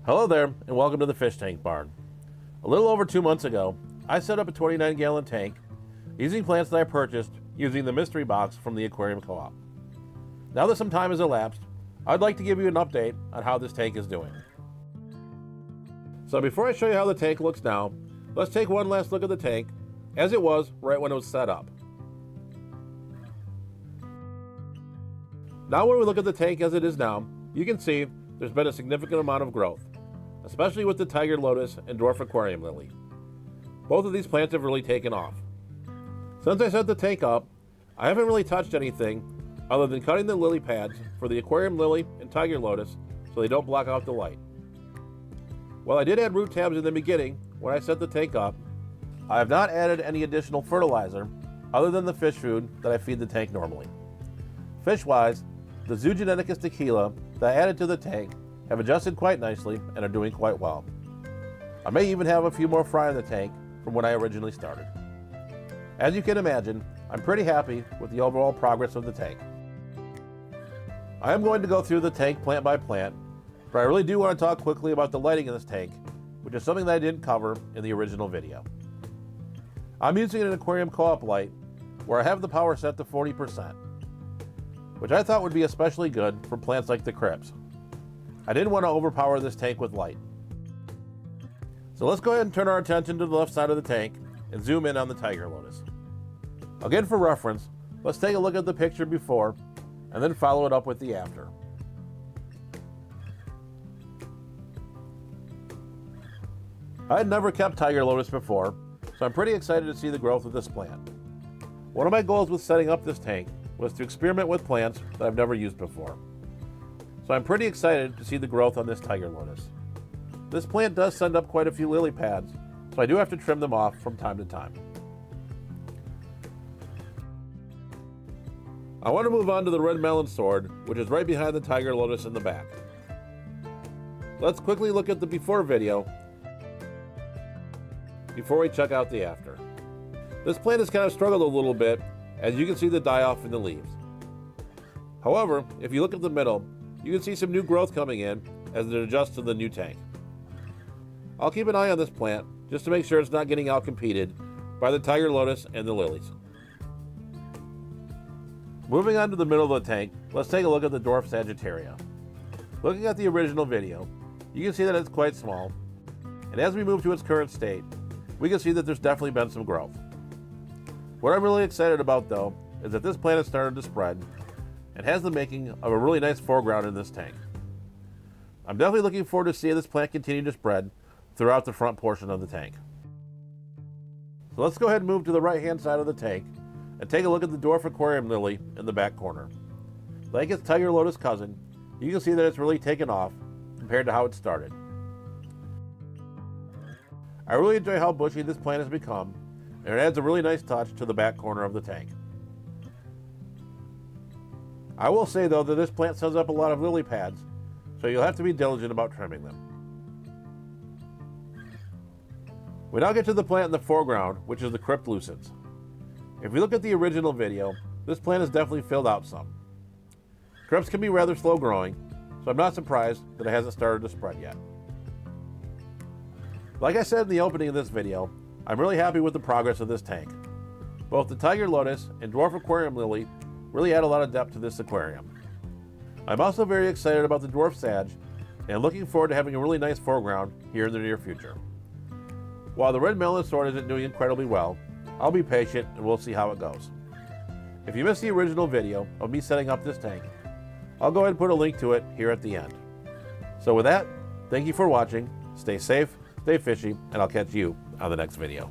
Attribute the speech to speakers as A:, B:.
A: Hello there, and welcome to the Fish Tank Barn. A little over 2 months ago, I set up a 29-gallon tank using plants that I purchased using the mystery box from the Aquarium Co-op. Now that some time has elapsed, I'd like to give you an update on how this tank is doing. So before I show you how the tank looks now, let's take one last look at the tank as it was right when it was set up. Now when we look at the tank as it is now, you can see there's been a significant amount of growth, especially with the tiger lotus and dwarf aquarium lily. Both of these plants have really taken off. Since I set the tank up, I haven't really touched anything other than cutting the lily pads for the aquarium lily and tiger lotus so they don't block out the light. While I did add root tabs in the beginning when I set the tank up, I have not added any additional fertilizer other than the fish food that I feed the tank normally. Fish-wise, the zoogeneticus tequila that I added to the tank have adjusted quite nicely and are doing quite well. I may even have a few more fry in the tank from when I originally started. As you can imagine, I'm pretty happy with the overall progress of the tank. I am going to go through the tank plant by plant, but I really do want to talk quickly about the lighting in this tank, which is something that I didn't cover in the original video. I'm using an Aquarium Co-op light where I have the power set to 40%, which I thought would be especially good for plants like the crypts. I didn't want to overpower this tank with light. So let's go ahead and turn our attention to the left side of the tank and zoom in on the tiger lotus. Again, for reference, let's take a look at the picture before and then follow it up with the after. I had never kept tiger lotus before, so I'm pretty excited to see the growth of this plant. One of my goals with setting up this tank was to experiment with plants that I've never used before. So I'm pretty excited to see the growth on this tiger lotus. This plant does send up quite a few lily pads, so I do have to trim them off from time to time. I want to move on to the red melon sword, which is right behind the tiger lotus in the back. Let's quickly look at the before video before we check out the after. This plant has kind of struggled a little bit, as you can see the die-off in the leaves. However, if you look at the middle, you can see some new growth coming in as it adjusts to the new tank. I'll keep an eye on this plant just to make sure it's not getting outcompeted by the tiger lotus and the lilies. Moving on to the middle of the tank, let's take a look at the dwarf sagittaria. Looking at the original video, you can see that it's quite small, and as we move to its current state, we can see that there's definitely been some growth. What I'm really excited about though is that this plant has started to spread and has the making of a really nice foreground in this tank. I'm definitely looking forward to seeing this plant continue to spread throughout the front portion of the tank. So let's go ahead and move to the right hand side of the tank and take a look at the dwarf aquarium lily in the back corner. Like its tiger lotus cousin, you can see that it's really taken off compared to how it started. I really enjoy how bushy this plant has become, and it adds a really nice touch to the back corner of the tank. I will say though that this plant sends up a lot of lily pads, so you'll have to be diligent about trimming them. We now get to the plant in the foreground, which is the crypt lucens. If you look at the original video, this plant has definitely filled out some. Crypts can be rather slow growing, so I'm not surprised that it hasn't started to spread yet. Like I said in the opening of this video, I'm really happy with the progress of this tank. Both the tiger lotus and dwarf aquarium lily really add a lot of depth to this aquarium. I'm also very excited about the dwarf sag and looking forward to having a really nice foreground here in the near future. While the red melon sword isn't doing incredibly well, I'll be patient and we'll see how it goes. If you missed the original video of me setting up this tank, I'll go ahead and put a link to it here at the end. So with that, thank you for watching, stay safe, stay fishy, and I'll catch you on the next video.